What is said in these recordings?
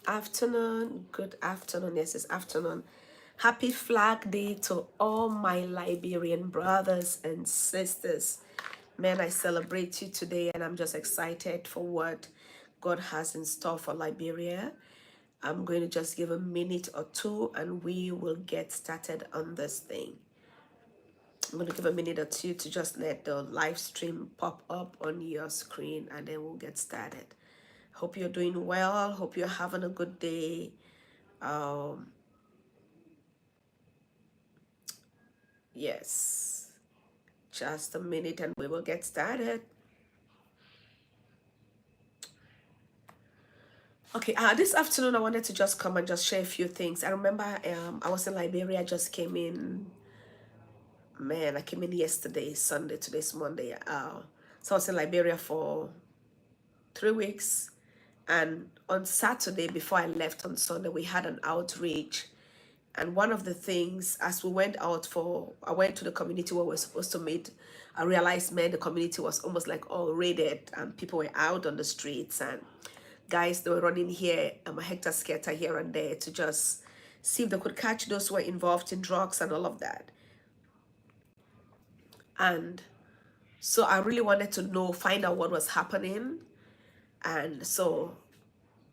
Afternoon, good afternoon. Yes, it's afternoon. Happy Flag Day to all my Liberian brothers and sisters. Man, I celebrate you today and I'm just excited for what God has in store for Liberia. I'm going to just give a minute or two and we will get started on this thing. I'm going to give a minute or two to just let the live stream pop up on your screen and then we'll get started. Hope you're doing well. Hope you're having a good day. Um, yes, just a minute and we will get started. Okay, this afternoon I wanted to just come and just share a few things. I remember I was in Liberia, I just came in, man, I came in yesterday, Sunday, today's Monday. So I was in Liberia for 3 weeks. And on Saturday, before I left on Sunday, we had an outreach. And one of the things, as we went out I went to the community where we were supposed to meet. I realized, man, the community was almost like all raided and people were out on the streets and guys, they were running here, a hectare scatter here and there to just see if they could catch those who were involved in drugs and all of that. And so I really wanted to find out what was happening. And so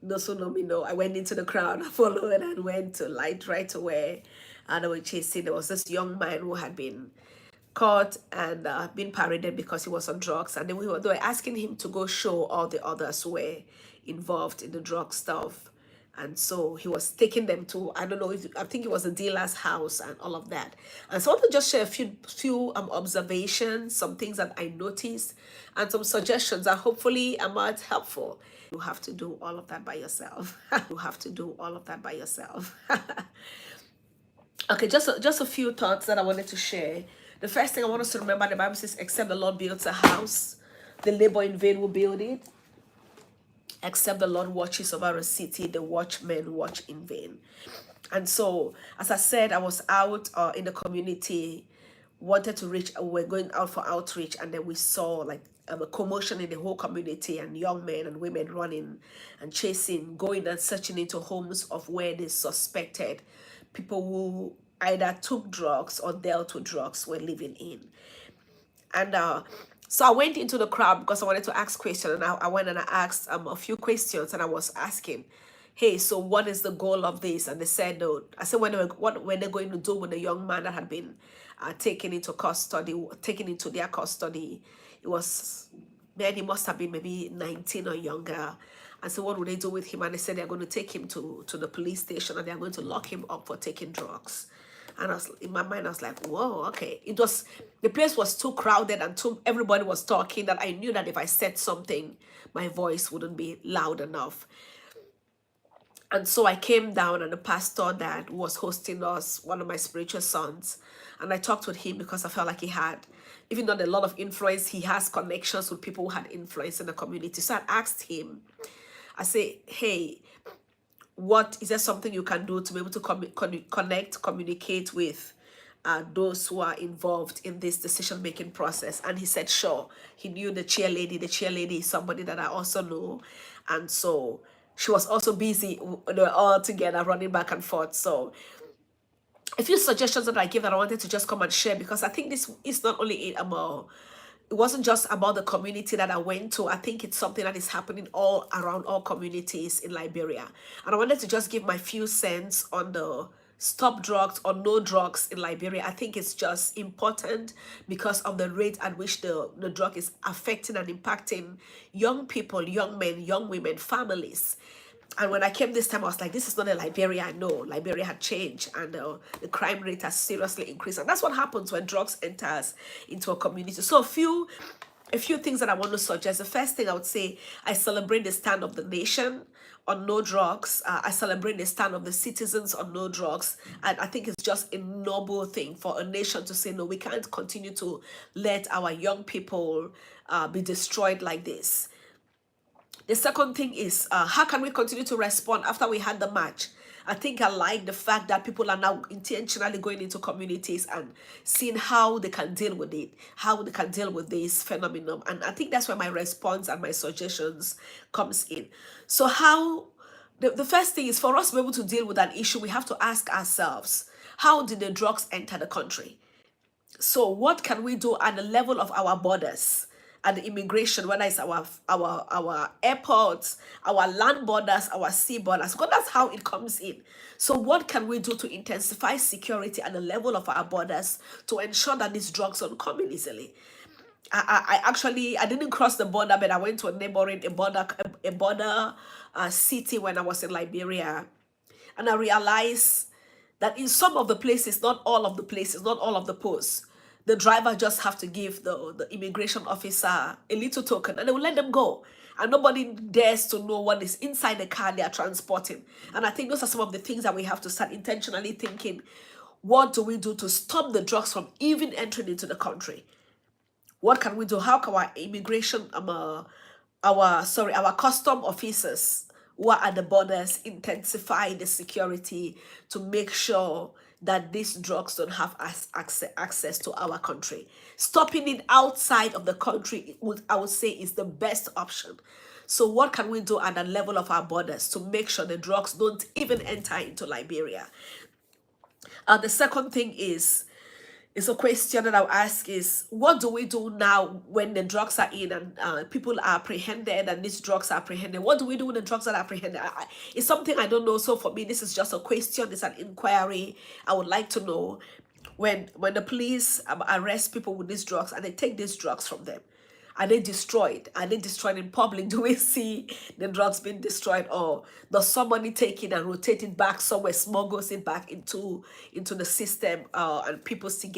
those who know me know I went into the crowd, I followed and went to light right away. And they were chasing. There was this young man who had been caught and been paraded because he was on drugs. And then they were asking him to go show all the others who were involved in the drug stuff. And so he was taking them to, I don't know, I think it was a dealer's house and all of that. And so I want to just share a few observations, some things that I noticed, and some suggestions that hopefully are not helpful. You have to do all of that by yourself. You have to do all of that by yourself. Okay, just a few thoughts that I wanted to share. The first thing I want us to remember, the Bible says, except the Lord builds a house, the labor in vain will build it. Except the Lord watches over a city, the watchmen watch in vain. And so, as I said, I was out in the community, wanted to reach, we're going out for outreach, and then we saw like a commotion in the whole community and young men and women running and chasing, going and searching into homes of where they suspected people who either took drugs or dealt with drugs were living in. And so I went into the crowd because I wanted to ask questions. And I went and I asked a few questions and I was asking, hey, so what is the goal of this? And they said, no. I said, what were they going to do with the young man that had been taken into their custody? It was, man, he must have been maybe 19 or younger. I said, what would they do with him? And they said they're going to take him to the police station and they're going to lock him up for taking drugs. And I was in my mind, I was like, whoa, okay. The place was too crowded and everybody was talking that I knew that if I said something, my voice wouldn't be loud enough. And so I came down and the pastor that was hosting us, one of my spiritual sons, and I talked with him because I felt like he had, even though a lot of influence, he has connections with people who had influence in the community. So I asked him, I say, hey, what is there something you can do to be able to communicate with those who are involved in this decision-making process? And he said, sure. He knew the chairlady. The chairlady is somebody that I also know. And so she was also busy. They were all together running back and forth. So a few suggestions that I give that I wanted to just come and share, because I think this is not only it wasn't just about the community that I went to. I think it's something that is happening all around all communities in Liberia. And I wanted to just give my few cents on the stop drugs or no drugs in Liberia. I think it's just important because of the rate at which the drug is affecting and impacting young people, young men, young women, families. And when I came this time, I was like, this is not a Liberia I know. Liberia had changed and the crime rate has seriously increased. And that's what happens when drugs enters into a community. So a few things that I want to suggest. The first thing I would say, I celebrate the stand of the nation on no drugs. I celebrate the stand of the citizens on no drugs. And I think it's just a noble thing for a nation to say, no, we can't continue to let our young people be destroyed like this. The second thing is, how can we continue to respond after we had the match? I think I like the fact that people are now intentionally going into communities and seeing how they can deal with it, how they can deal with this phenomenon. And I think that's where my response and my suggestions comes in. So how The first thing is for us to be able to deal with an issue, we have to ask ourselves, how did the drugs enter the country? So what can we do at the level of our borders and the immigration, whether it's our airports, our land borders, our sea borders, because that's how it comes in. So what can we do to intensify security at the level of our borders to ensure that these drugs don't come in easily? I actually I didn't cross the border, but I went to a neighboring a border city when I was in Liberia, and I realized that in some of the places, not all of the places, not all of the posts, the driver just have to give the immigration officer a little token and they will let them go. And nobody dares to know what is inside the car they are transporting. And I think those are some of the things that we have to start intentionally thinking. What do we do to stop the drugs from even entering into the country? What can we do? How can our immigration, our custom officers who are at the borders intensify the security to make sure that these drugs don't have access to our country? Stopping it outside of the country, I would say, is the best option. So what can we do at the level of our borders to make sure the drugs don't even enter into Liberia? The second thing is a question that I'll ask is, what do we do now when the drugs are in and people are apprehended and these drugs are apprehended? What do we do when the drugs are apprehended? It's something I don't know. So for me, this is just a question. It's an inquiry. I would like to know when the police arrest people with these drugs and they take these drugs from them. Are they destroyed? Are they destroyed in public? Do we see the drugs being destroyed, or does somebody take it and rotate it back somewhere, smuggles it back into the system, and people still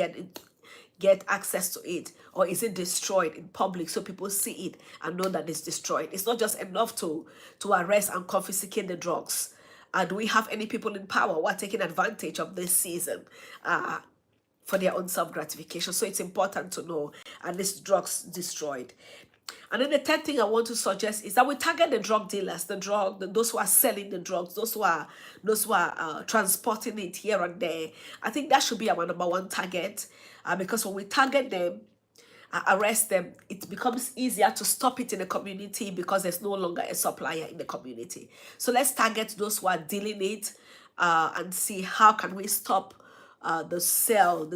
get access to it? Or is it destroyed in public so people see it and know that it's destroyed? It's not just enough to arrest and confiscate the drugs. Do we have any people in power who are taking advantage of this season for their own self-gratification? So it's important to know, and this drugs destroyed. And then the third thing I want to suggest is that we target the drug dealers, those who are selling the drugs, those who are transporting it here and there. I think that should be our number one target, because when we target them, arrest them, it becomes easier to stop it in the community because there's no longer a supplier in the community. So let's target those who are dealing it, and see how can we stop the sale,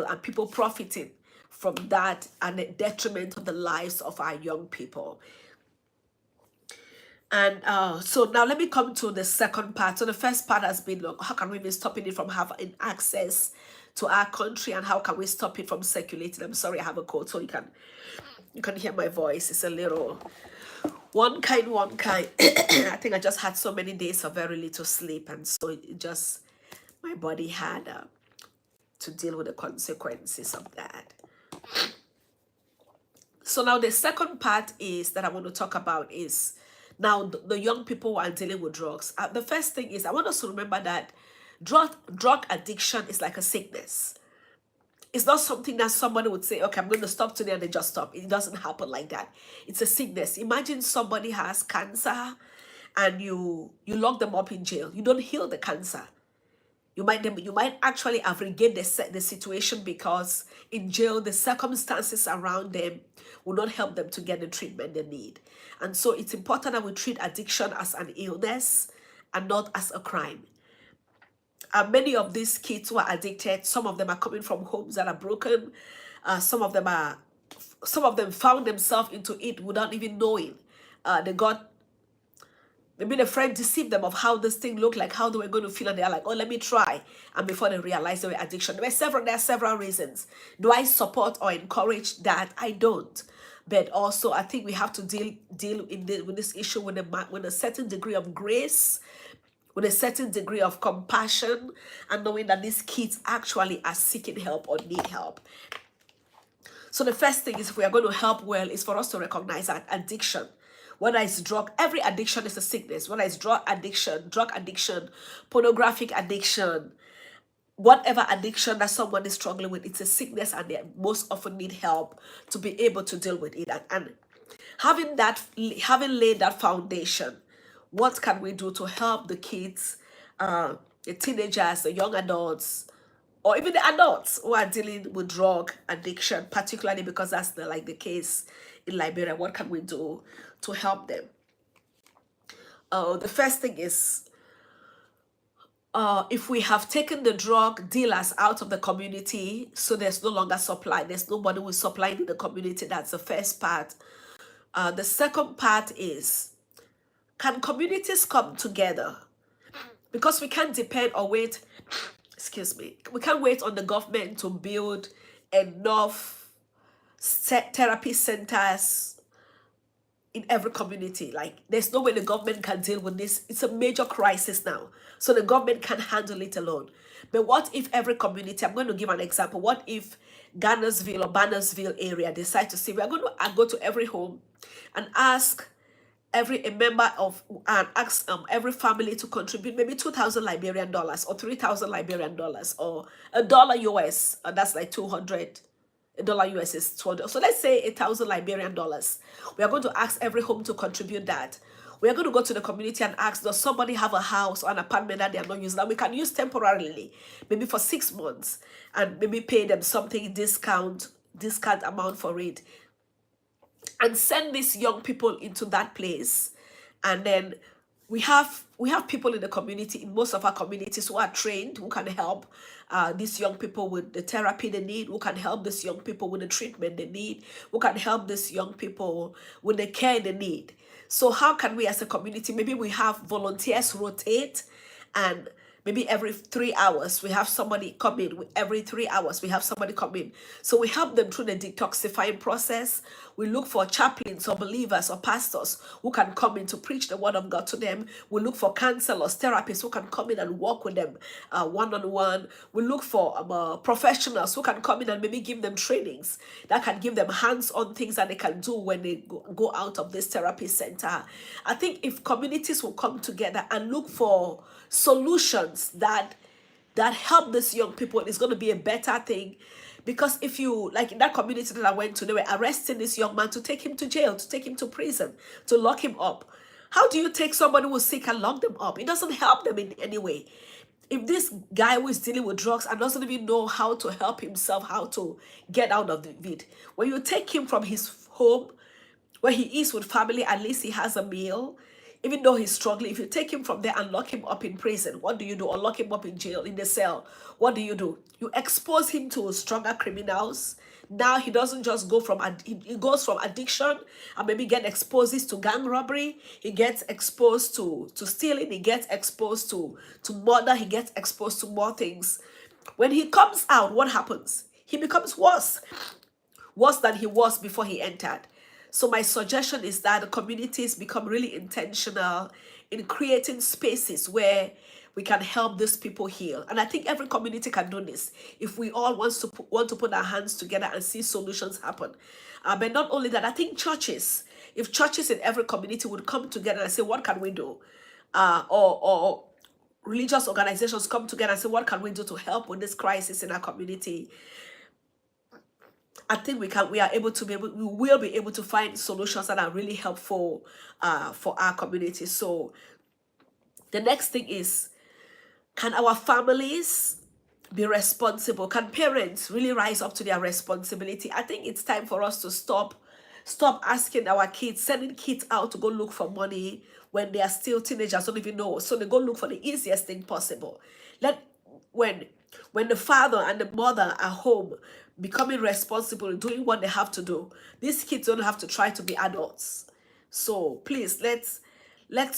and people profiting from that and the detriment of the lives of our young people. And so now let me come to the second part. So the first part has been, look, how can we be stopping it from having access to our country, and how can we stop it from circulating? I'm sorry, I have a cold, so you can hear my voice. It's a little one kind. I think I just had so many days of very little sleep, and so it just, my body had to deal with the consequences of that. So now the second part is that I want to talk about is now the young people who are dealing with drugs. The first thing is I want us to remember that drug addiction is like a sickness. It's not something that somebody would say, okay, I'm going to stop today, and they just stop. It doesn't happen like that. It's a sickness. Imagine somebody has cancer and you lock them up in jail. You don't heal the cancer. You might actually aggravate the situation, because in jail the circumstances around them will not help them to get the treatment they need. And so it's important that we treat addiction as an illness and not as a crime. Many of these kids who are addicted, some of them are coming from homes that are broken. Some of them found themselves into it without even knowing. Maybe the friend deceived them of how this thing looked like, how they were going to feel, and they're like, oh, let me try. And before they realize they were addiction. There are several reasons. Do I support or encourage that? I don't. But also, I think we have to deal with this issue with a certain degree of grace, with a certain degree of compassion, and knowing that these kids actually are seeking help or need help. So the first thing is, if we are going to help well, is for us to recognize that addiction, whether it's drug, every addiction is a sickness. Whether it's drug addiction, pornographic addiction, whatever addiction that someone is struggling with, it's a sickness, and they most often need help to be able to deal with it. And having laid that foundation, what can we do to help the kids, the teenagers, the young adults, or even the adults who are dealing with drug addiction, particularly because that's the case in Liberia? What can we do to help them? The first thing is, if we have taken the drug dealers out of the community, so there's no longer supply, there's nobody who's supplying in the community. That's the first part. The second part is, can communities come together? Because we can't depend or wait, excuse me, we can't wait on the government to build enough therapy centers in every community. Like, there's no way the government can deal with this. It's a major crisis now. So the government can handle it alone. But what if every community, I'm going to give an example. What if Garnersville or Bannersville area decide to say, we are going to go to every home and ask every a member of and ask every family to contribute maybe 2,000 Liberian dollars or 3,000 Liberian dollars or $1 US, that's like 200. $1 US is 200. So let's say 1,000 Liberian dollars. We are going to ask every home to contribute that. We are going to go to the community and ask, does somebody have a house or an apartment that they are not using, that we can use temporarily, maybe for 6 months, and maybe pay them something discount amount for it, and send these young people into that place. And then we have people in the community, in most of our communities, who are trained, who can help these young people with the therapy they need, who can help these young people with the treatment they need, who can help these young people with the care they need. So how can we as a community, maybe we have volunteers rotate, and maybe every 3 hours we have somebody come in. Every 3 hours we have somebody come in. So we help them through the detoxifying process. We look for chaplains or believers or pastors who can come in to preach the word of God to them. We look for counselors, therapists who can come in and work with them one-on-one. We look for professionals who can come in and maybe give them trainings that can give them hands-on things that they can do when they go out of this therapy center. I think if communities will come together and look for solutions that help these young people, it's going to be a better thing. Because if you, like in that community that I went to, they were arresting this young man to take him to jail, to take him to prison, to lock him up. How do you take somebody who's sick and lock them up? It doesn't help them in any way. If this guy who is dealing with drugs and doesn't even know how to help himself, how to get out of it, when you take him from his home, where he is with family, at least he has a meal. Even though he's struggling, if you take him from there and lock him up in prison, what do you do? Or lock him up in jail, in the cell, what do? You expose him to stronger criminals. Now he doesn't just go from, he goes from addiction and maybe get exposed to gang robbery. He gets exposed to stealing. He gets exposed to murder. He gets exposed to more things. When he comes out, what happens? He becomes worse than he was before he entered. So my suggestion is that the communities become really intentional in creating spaces where we can help these people heal. And I think every community can do this if we all want to put our hands together and see solutions happen. But not only that, I think if churches in every community would come together and say, what can we do? Or religious organizations come together and say, what can we do to help with this crisis in our community? I think we will be able to find solutions that are really helpful for our community. So the next thing is, can our families be responsible? Can parents really rise up to their responsibility? I think it's time for us to stop asking our kids, sending kids out to go look for money when they are still teenagers, don't even know. So they go look for the easiest thing possible. When the father and the mother are home, becoming responsible, doing what they have to do, these kids don't have to try to be adults. So please, let's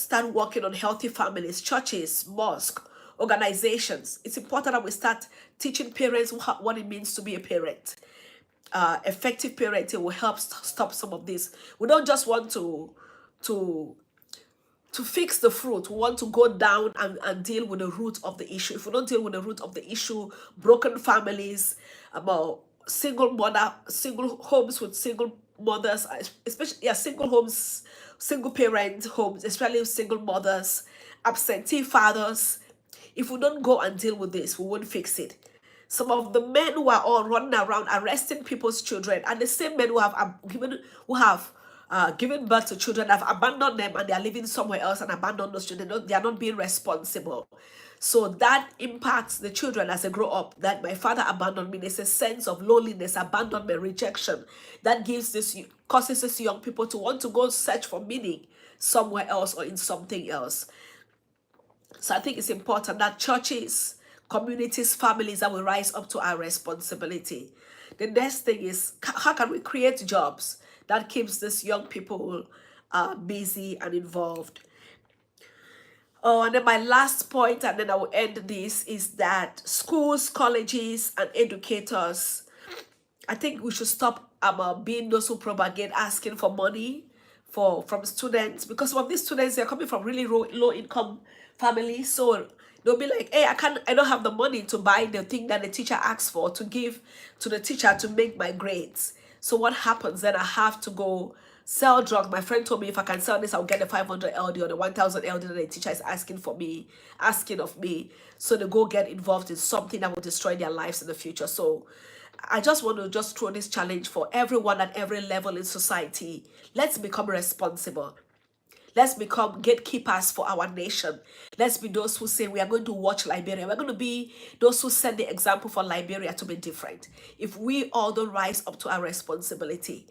start working on healthy families, churches, mosques, organizations. It's important that we start teaching parents what it means to be a parent. Effective parenting will help stop some of this. We don't just want to fix the fruit. We want to go down and deal with the root of the issue. If we don't deal with the root of the issue, broken families, about single homes with single mothers, especially single homes, single parent homes, especially single mothers, absentee fathers. If we don't go and deal with this, we won't fix it. Some of the men who are all running around arresting people's children are the same men who have given birth to children, have abandoned them, and they are living somewhere else and abandoned those children. They are not being responsible. So that impacts the children as they grow up, that my father abandoned me. There's a sense of loneliness, abandonment, rejection that causes these young people to want to go search for meaning somewhere else or in something else. So I think it's important that churches, communities, families that will rise up to our responsibility. The next thing is, how can we create jobs that keeps these young people busy and involved? Oh, and then my last point, and then I will end this, is that schools, colleges, and educators, I think we should stop being those who propagate asking for money from students, because some of these students, they're coming from really low income families. So they'll be like, hey, I don't have the money to buy the thing that the teacher asks for to give to the teacher to make my grades. So what happens then? I have to go sell drugs. My friend told me if I can sell this, I'll get the 500 LD or the 1000 LD that the teacher is asking of me. So they go get involved in something that will destroy their lives in the future. So I just want to just throw this challenge for everyone at every level in society. Let's become responsible. Let's become gatekeepers for our nation. Let's be those who say we are going to watch Liberia. We're going to be those who set the example for Liberia to be different. If we all don't rise up to our responsibility,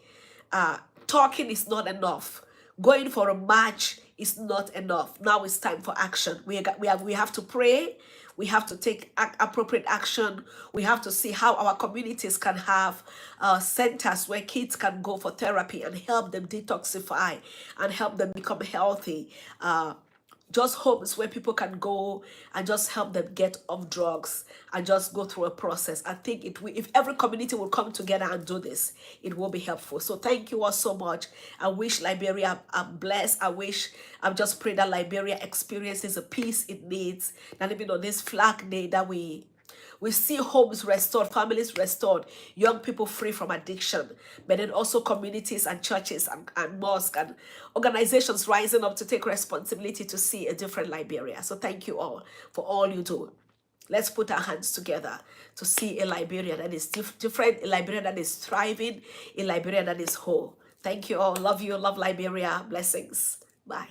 talking is not enough. Going for a march is not enough. Now it's time for action. We have to pray. We have to take appropriate action. We have to see how our communities can have centers where kids can go for therapy and help them detoxify and help them become healthy. Just homes where people can go and just help them get off drugs and just go through a process. I think if every community will come together and do this, it will be helpful. So thank you all so much. I wish Liberia blessed. I'm just praying that Liberia experiences the peace it needs. That even on this Flag Day that we see homes restored, families restored, young people free from addiction, but then also communities and churches and mosques and organizations rising up to take responsibility to see a different Liberia. So thank you all for all you do. Let's put our hands together to see a Liberia that is different, a Liberia that is thriving, a Liberia that is whole. Thank you all. Love you. Love Liberia. Blessings. Bye.